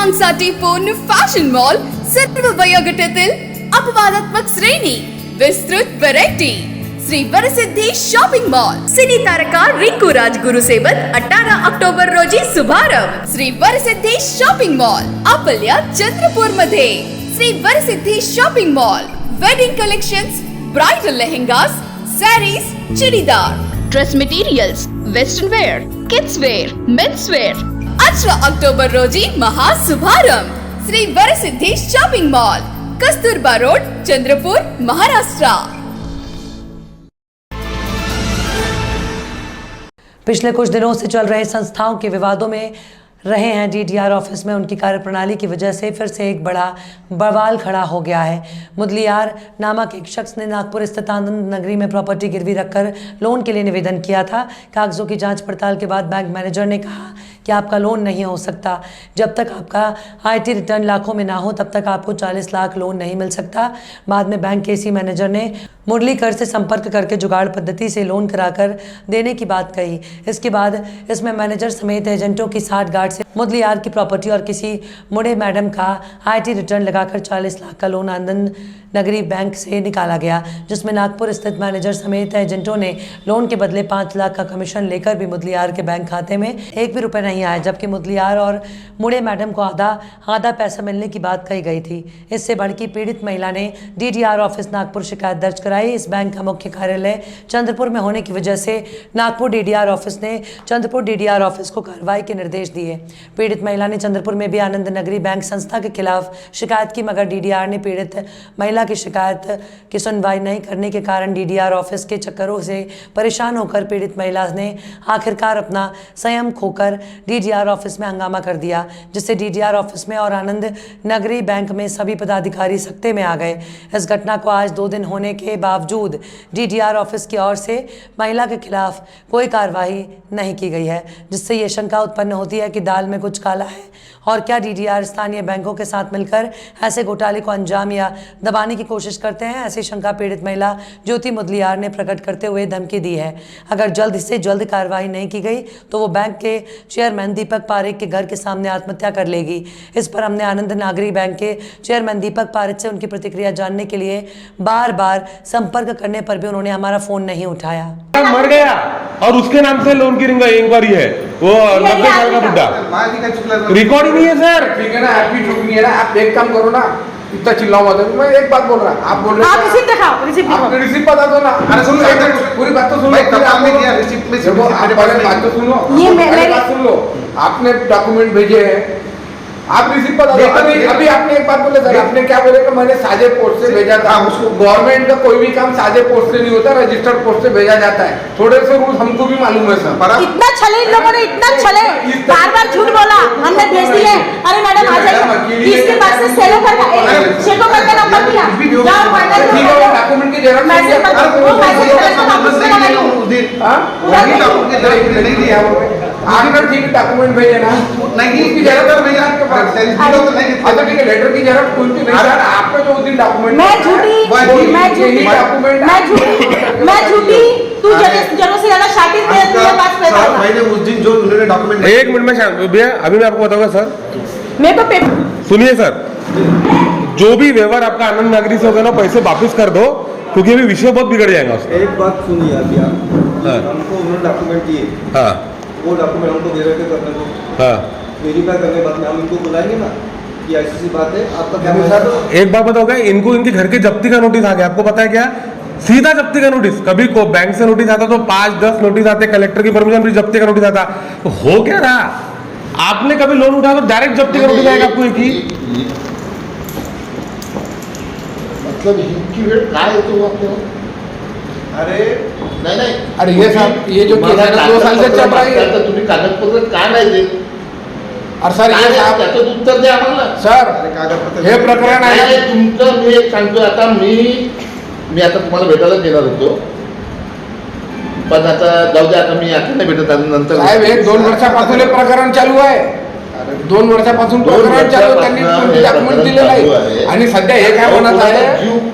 तरुणांसाठी पूर्ण fashion mall, सर्व वयोगटातील अपवादात्मक श्रेणी, विस्तृत variety, Shri Varasiddhi shopping mall, सिनी तारका रिंकू राजगुरु सोबत 18 ऑक्टोबर रोजी शुभारंभ. श्री वरसिद्धी शॉपिंग मॉल आपल्या चंद्रपूर मध्ये. Shri Varasiddhi shopping mall, wedding collections, bridal lehengas, sarees, churidar, dress materials, western wear, kids wear, men's wear. 18 October रोजी महाशुभारंभ. Shri Varasiddhi shopping mall, Kasturba road, Chandrapur, Maharashtra. पिछले कुछ दिनों से चल रहे संस्थाओं के विवादों में रहे हैं डीडीआर ऑफिस में उनकी कार्यप्रणाली की वजह से फिर से एक बड़ा बवाल खड़ा हो गया है. मुदलियार नामक एक शख्स ने नागपुर स्थित आनंद नगरी में प्रॉपर्टी गिरवी रखकर लोन के लिए निवेदन किया था. कागजों की जांच पड़ताल के बाद बैंक मैनेजर ने कहा कि आपका लोन नहीं हो सकता. जब तक आपका आईटी रिटर्न लाखों में ना हो तब तक आपको 40 लाख लोन नहीं मिल सकता. बाद में बैंक के सी मैनेजर ने मुरलीकर से संपर्क करके जुगाड़ पद्धति से लोन कराकर देने की बात कही. इसके बाद इसमें मैनेजर समेत एजेंटों की साठगांठ से मुदलियार की प्रॉपर्टी और किसी मुड़े मैडम का आईटी रिटर्न लगाकर 40 लाख का लोन आनंद नगरी बैंक से निकाला गया, जिसमें नागपुर स्थित मैनेजर समेत एजेंटों ने लोन के बदले 5 लाख का कमीशन लेकर भी मुदलियार के बैंक खाते में एक भी रुपए नहीं आया, जबकि मुदलियार और मुड़े मैडम को आधा पैसा मिलने की बात कही गई थी. इससे बढ़कर पीड़ित महिला ने डीडीआर ऑफिस नागपुर शिकायत दर्ज कराई. इस बैंक का मुख्य कार्यालय चंद्रपुर में होने की वजह से नागपुर डीडीआर ऑफिस ने चंद्रपुर डीडीआर ऑफिस को कार्रवाई के निर्देश दिए. पीड़ित महिला ने चंद्रपुर में भी आनंद नगरी बैंक संस्था के खिलाफ शिकायत की, मगर डीडीआर ने पीड़ित महिला की शिकायत की सुनवाई नहीं करने के कारण डीडीआर ऑफिस के चक्करों से परेशान होकर पीड़ित महिला ने आखिरकार अपना संयम खोकर डीडीआर ऑफिस में हंगामा कर दिया, जिससे डीडीआर ऑफिस में और आनंद नगरी बैंक में सभी पदाधिकारी सख्ते में आ गए. इस घटना को आज 2 दिन होने के बावजूद डीडीआर ऑफिस की ओर से महिला के खिलाफ कोई कार्रवाई नहीं की गई है, जिससे ये शंका उत्पन्न होती है कि दाल में कुछ काला है और क्या डीडीआर स्थानीय बैंकों के साथ मिलकर ऐसे घोटाले को अंजाम या दबाने की कोशिश करते हैं. ऐसी शंका पीड़ित महिला ज्योति मुदलियार ने प्रकट करते हुए धमकी दी है. अगर जल्द से जल्द कार्रवाई नहीं की गई तो वो बैंक के चेयरमैन दीपक पारेख के घर के सामने आत्महत्या कर लेगी. इस पर हमने आनंद नागरी बैंक के चेयरमैन दीपक पारेख से उनकी प्रतिक्रिया जानने के लिए बार संपर्क करने पर भी उन्होंने हमारा फोन नहीं उठाया. मर गया और उसके नाम से लोन की इंक्वायरी है, वो 90 साल का बुढ़ा. रिकॉर्ड नहीं है सर. ठीक है ना, आपकी चुप नहीं है ना. आप एक काम करो ना, इतना चिल्लाओ मत. मैं एक बात बोल रहा, आप बोल रहे हैं रिसीप्ट दिखाओ. रिसीप्ट बता दो ना. अरे सुनो, पूरी बात तो सुनो. रिसीप्ट में बात तो सुनो, ये मेरी बात सुन लो. आपने डॉक्यूमेंट भेजे हैं, आप रिसीप्ट बता दो. अभी आपने एक बात बोले सर, आपने क्या बोले कि मैंने साझे पोस्ट से भेजा था. उसको गवर्नमेंट का कोई भी काम साझे पोस्ट से नहीं होता, रजिस्टर्ड पोस्ट से भेजा जाता है. थोड़े से रूल हमको भी मालूम है सर. इतना छले इन लोगों ने, इतना छले, बार झूठ बोला. हमने भेज दिए. अरे मैडम आ जाइए, इसके पास से सेलो करके नंबर दिया. डॉक्यूमेंट की जरूरत नहीं है. आपने ठीक डॉक्यूमेंट भेजे ना, नहीं इसकी जरूरत नहीं है आपके पास. अच्छा ठीक है, लेटर की जरूरत कोई नहीं सर. आपका जो उस दिन डॉक्यूमेंट मैं झूठी तू जनों से ज्यादा शातिर मेरे पास पैसा था. मैंने उस दिन जो उन्होंने डॉक्यूमेंट. एक मिनट में भैया, अभी मैं आपको बताऊंगा सर. मेरे को सुनिए सर, जो भी व्यवहार आपका आनंद नागरी से होगा ना, पैसे वापस कर दो, क्योंकि अभी विषय बहुत बिगड़ जाएगा उसका. एक बात सुनिए अभी आप, हमको उन्होंने डॉक्यूमेंट दिए. हाँ, वो डॉक्यूमेंट हमको वेरीफाई करने दो. हाँ, वेरीफाई करने के बाद में हम इनको बुलाएंगे ना कि ऐसी बात है. आपका क्या सर? एक बात बताओगे, इनको इनके घर के जब्ती का नोटिस आ गया, आपको पता है क्या? सीधा जब्ती का नोटिस. कभी को बैंक से नोटिस आता तो 5-10 नोटिस आते, कलेक्टर की परमिशन फिर जब्ती का नोटिस आता. तो हो क्या रहा, आपने कभी लोन उठाया तो डायरेक्ट जब्ती का नोटिस आएगा आपको. एक ही मतलब इनकी वेळ काय येतो आपल्याला. अरे नाही, अरे ये साहब, ये जो 2 साल से चल रहा है, तुम्ही कागदपत्र का नाही देत. अरे सर ये साहब त्याचं उत्तर द्या आम्हाला सर. कागदपत्र हे प्रकरण आहे तुमचं. मी एक सांगतो, आता मी आता तुम्हाला भेटायला येणार होतो, पण आता जाऊ द्या. आता मी आता नाही भेटत. नंतर साहेब, हे 2 वर्षापासून हे प्रकरण चालू आहे. 2 वर्षापासून प्रकरण चालू, त्यांनी डॉक्युमेंट दिलेलं आहे. आणि सध्या हे काय म्हणत आहे,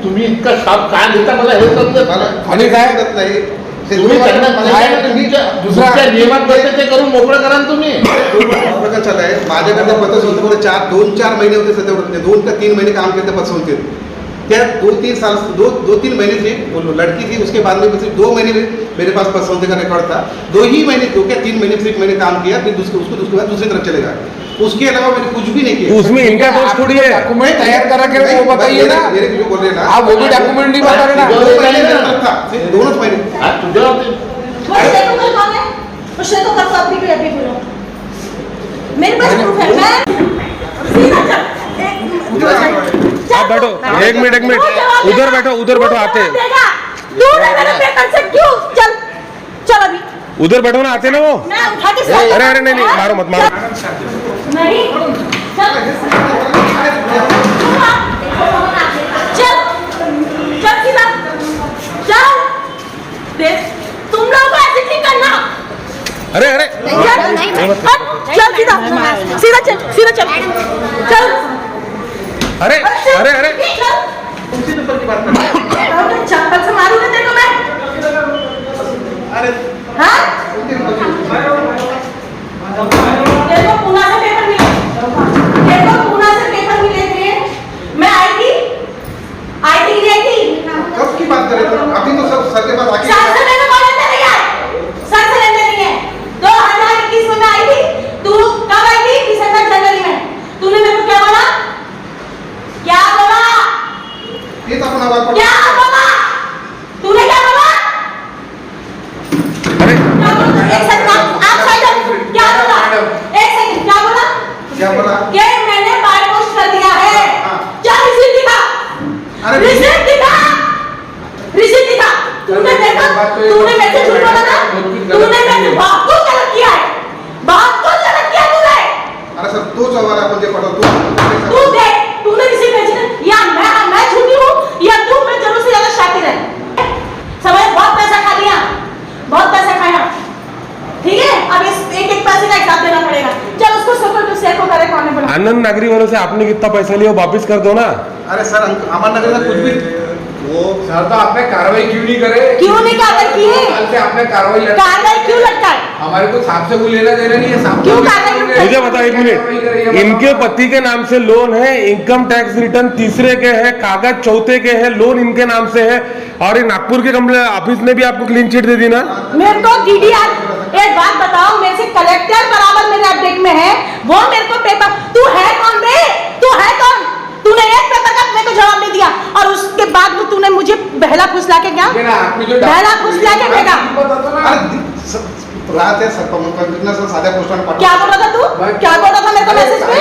तुम्ही इतका शाप काय देता मला हे समजत. आणि काय नाही तुम्ही दुसऱ्या नियमात बसते ते करून मोकळं करा तुम्ही. प्रकार चालू आहे. माझ्या माझ्याकडे पत्र सोडते मला 2-4 महिने होते सध्या 2 का 3 महीने काम करते पत्र सोडते क्या 2-3 महीने थे वो लड़की थी उसके बाद में सिर्फ 2 महीने मेरे पास पत्र सोलने का रिकॉर्ड था 2 ही महीने 2 क्या 3 महीने सिर्फ मैंने काम किया फिर उसके बाद दूसरी तरफ चलेगा उसके अलावा मैंने कुछ भी नहीं किया उसमें इनका दोष थोड़ी है डॉक्यूमेंट तैयार करा के वो बताइए ना मेरे जो बोल रहे हैं ना आप वो भी डॉक्यूमेंट नहीं बता रहे ना 2 महीने मेरा तक था सिर्फ 2 महीने उसने तो कर अभी भी अभी बोलो मेरे पास प्रूफ है मैं सीधा चल आप बैठो एक मिनट उधर बैठो आते हैं तूने मेरे पे कंसेंट क्यों चल अभी उधर बैठो ना आते ना वो मैं उठा के अरे नहीं मारो मत मारो नहीं चल सीधा चल देख तुम लोग को ऐसे नहीं करना अरे चल सीधा चल अरे चप्पल से मारूंगा तेरे को मैं हाँ तेरे को पुणे से पेपर मिले थे मैं आई थी नहीं आई थी कब की बात कर रहे थे अभी तो सब सर के पास आके सर से लेने नहीं है 2021 में मैं आई थी तू कब आई थी दिसंबर जनवरी में तूने मेरे को क्या बोला ये तो अपना बात क्या बोला तूने क्या बोला एक सेकंड आप साइड क्या बोला एक सेकंड क्या बोला कि मैंने बाय पोस्ट कर दिया है क्या रिसीट दिखा रिसीट दिखा तूने देखा तूने मेरे से झूठ बोला ना तूने मेरे बाप को गलत किया है तूने अरे सर तो सवाल है मुझे पढ़ो तू देख तूने रिसीट भेजी ना या मैं झूठी हूँ या तू मैं जरूर से ज्यादा शातिर है समय बहुत पैसा खा लिया बहुत पैसा खाया ठीक है अब इस एक पैसे का हिसाब देना पड़ेगा चल उसको सेल को करे कौन बोला आनंद नागरी वालों से आपने कितना पैसा लिया वापस कर दो ना अरे सर अमन नगर का कुछ भी वो सर तो आपने कार्रवाई क्यों नहीं करे क्यों नहीं कार्रवाई की है कल से आपने कार्रवाई क्यों लटका है हमारे को सांप से कोई लेना देना नहीं है सांप क्यों कार्रवाई मुझे बताओ 1 मिनट इनके पति के नाम से लोन है इनकम टैक्स रिटर्न तीसरे के है कागज चौथे के है लोन इनके नाम से है और ये नागपुर के कंप्लेंट ऑफिस ने भी आपको क्लीन चिट दे दी ना मेरे को डीडीआर एक बात बताओ मेरे से कलेक्टर बराबर मेरे अपडेट में है वो मेरे को पेपर तू है कौन बे तू है कौन तूने एक पेपर का मेरे को जवाब नहीं दिया और उसके बाद में तूने मुझे बहला फुसला के क्या बहला फुसला के भेजा रात है सर कितना सर सादा पोस्टर क्या बोल रहा था तू क्या बोल रहा था मेरे को मैसेज पे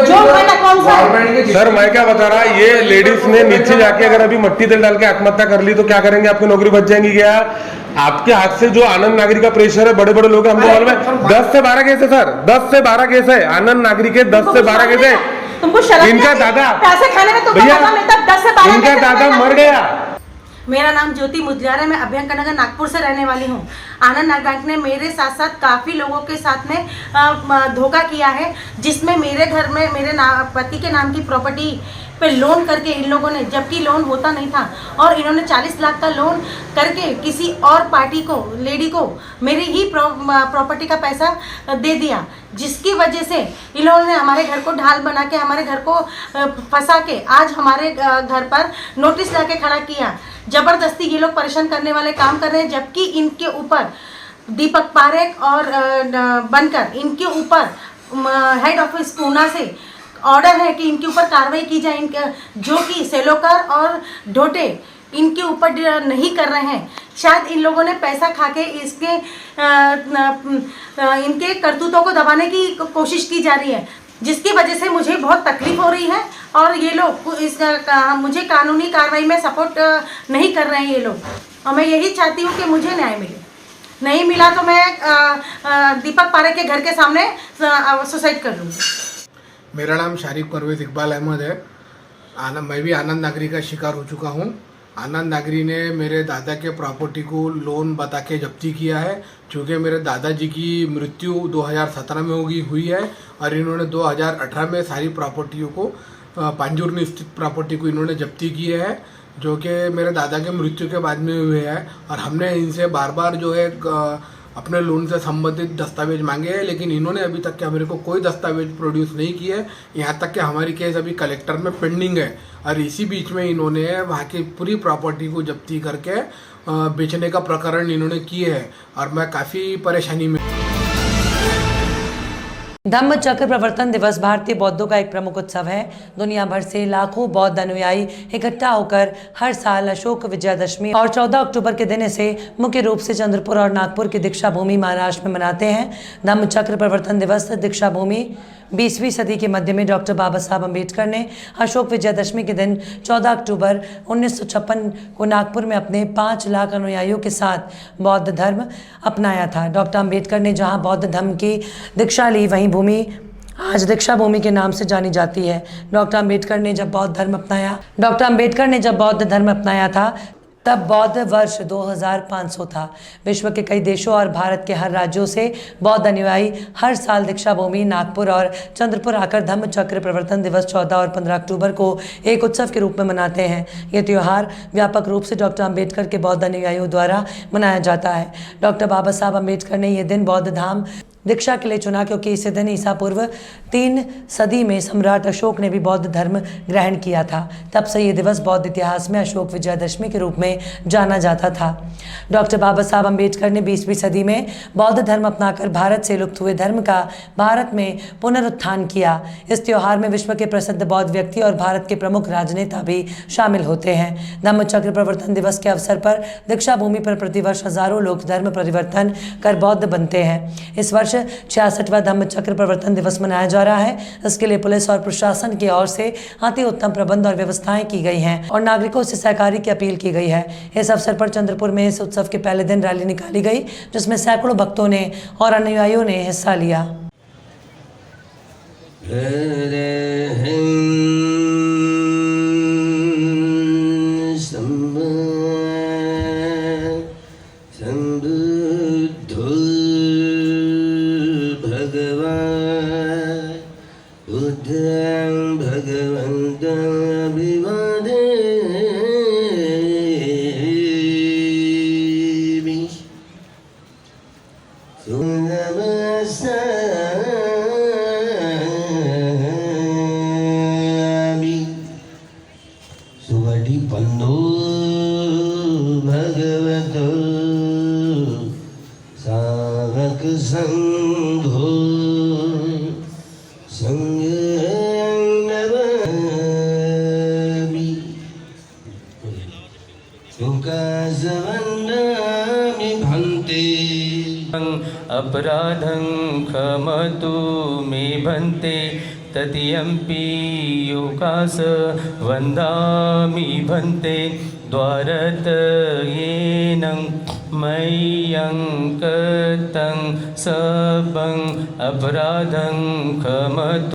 जो मैंने कौन सा सर मैं क्या बता रहा ये लेडीज ने नीचे जाके अगर अभी मट्टी तेल डाल के आत्महत्या कर ली तो क्या करेंगे आपकी नौकरी बच जाएंगी क्या आपके हाथ से जो आनंद नागरी का प्रेशर है बड़े बड़े लोग हमको मालूम है 10 से 12 केस है सर 10 से 12 केस है आनंद नागरी के 10 से 12 केस है तुमको शर्म इनका दादा पैसे खाने में भैया 10 से 12 इनका दादा मर गया मेरा नाम ज्योति मुदलियार है मैं अभ्यंकर नगर नागपुर से रहने वाली हूँ आनंद नाग बैंक ने मेरे साथ साथ काफ़ी लोगों के साथ में धोखा किया है जिसमें मेरे घर में मेरे पति के नाम की प्रॉपर्टी पे लोन करके इन लोगों ने जबकि लोन होता नहीं था और इन्होंने 40 लाख का लोन करके किसी और पार्टी को लेडी को मेरी ही प्रॉपर्टी का पैसा दे दिया जिसकी वजह से इन्होंने हमारे घर को ढाल बना के हमारे घर को फंसा के आज हमारे घर पर नोटिस ला के खड़ा किया जबरदस्ती ये लोग परेशान करने वाले काम कर रहे हैं जबकि इनके ऊपर दीपक पारेख और बनकर इनके ऊपर हेड ऑफिस पूना से ऑर्डर है कि इनके ऊपर कार्रवाई की जाए इनके जो कि सेलोकर और ढोटे इनके ऊपर नहीं कर रहे हैं शायद इन लोगों ने पैसा खा के इसके इनके करतूतों को दबाने की कोशिश की जा रही है जिसकी वजह से मुझे बहुत तकलीफ हो रही है और ये लोग मुझे कानूनी कार्रवाई में सपोर्ट नहीं कर रहे हैं ये लोग और मैं यही चाहती हूँ कि मुझे न्याय मिले नहीं मिला तो मैं दीपक पारेख के घर के सामने सुसाइड कर लूँगी मेरा नाम शारिक परवेज इकबाल अहमद है मैं भी आनंद नागरी का शिकार हो चुका हूँ आनंद नागरी ने मेरे दादा के प्रॉपर्टी को लोन बता के जब्ती किया है क्योंकि मेरे दादाजी की मृत्यु 2017 में हुई है और इन्होंने 2018 में सारी प्रॉपर्टियों को पांजुर्नी स्थित प्रॉपर्टी को इन्होंने जब्ती किए है जो कि मेरे दादा के मृत्यु के बाद में हुए हैं और हमने इनसे बार बार जो है अपने लोन से संबंधित दस्तावेज मांगे हैं, लेकिन इन्होंने अभी तक के मेरे को कोई दस्तावेज प्रोड्यूस नहीं किए। यहाँ तक कि हमारी केस अभी कलेक्टर में पेंडिंग है और इसी बीच में इन्होंने वहाँ की पूरी प्रॉपर्टी को जब्ती करके बेचने का प्रकरण इन्होंने किए हैं और मैं काफ़ी परेशानी में। धम्म चक्र प्रवर्तन दिवस भारतीय बौद्धों का एक प्रमुख उत्सव है। दुनिया भर से लाखों बौद्ध अनुयायी इकट्ठा होकर हर साल अशोक विजयादशमी और 14 अक्टूबर के दिन इसे मुख्य रूप से चंद्रपुर और नागपुर की दीक्षा भूमि महाराष्ट्र में मनाते हैं। धम्म चक्र प्रवर्तन दिवस दीक्षा भूमि 20वीं सदी के मध्य में डॉक्टर बाबा साहब अम्बेडकर ने अशोक विजयादशमी के दिन 14 अक्टूबर 1956 को नागपुर में अपने 5 लाख अनुयायियों के साथ बौद्ध धर्म अपनाया था। डॉक्टर अम्बेडकर ने जहां बौद्ध धर्म की दीक्षा ली, वहीं भूमि आज दीक्षा भूमि के नाम से जानी जाती है। डॉक्टर अम्बेडकर ने जब बौद्ध धर्म अपनाया था तब बौद्ध वर्ष 2500 था। विश्व के कई देशों और भारत के हर राज्यों से बौद्ध अनुयायी हर साल दीक्षा भूमि नागपुर और चंद्रपुर आकर धम्म चक्र प्रवर्तन दिवस 14 और 15 अक्टूबर को एक उत्सव के रूप में मनाते हैं। ये त्यौहार व्यापक रूप से डॉक्टर अम्बेडकर के बौद्ध अनुयायियों द्वारा मनाया जाता है। डॉक्टर बाबा साहब अम्बेडकर ने यह दिन बौद्ध धाम दीक्षा के लिए चुना क्योंकि इसी दिन ईसा पूर्व 3 सदी में सम्राट अशोक ने भी बौद्ध धर्म ग्रहण किया था। तब से ये दिवस बौद्ध इतिहास में अशोक विजयादशमी के रूप में जाना जाता था। डॉक्टर बाबा साहब अम्बेडकर ने 20वीं सदी में बौद्ध धर्म अपनाकर भारत से लुप्त हुए धर्म का भारत में पुनरुत्थान किया। इस त्यौहार में विश्व के प्रसिद्ध बौद्ध व्यक्ति और भारत के प्रमुख राजनेता भी शामिल होते हैं। धम्म चक्र प्रवर्तन दिवस के अवसर पर दीक्षा भूमि पर प्रतिवर्ष हजारों लोग धर्म परिवर्तन कर बौद्ध बनते हैं। इस वर्ष 66वां धम्म चक्र प्रवर्तन दिवस मनाया जा रहा है। इसके लिए पुलिस और प्रशासन की ओर से अति उत्तम प्रबंध और व्यवस्थाएं की गई हैं और नागरिकों से सहकारी की अपील की गई है। इस अवसर पर चंद्रपुर में इस उत्सव के पहले दिन रैली निकाली गई, जिसमें सैकड़ों भक्तों ने और अनुयायियों ने हिस्सा लिया। सुवडिपन्नो भगवतो सावक संघो संगं नमामि सुखासवन्नामि भन्ते अपराधं क्षमतु मे भन्ते ततियम्पि योगास वन्दामि भन्ते द्वारतयेनं मय्यं कृतं सबं अपराधं क्षमतु।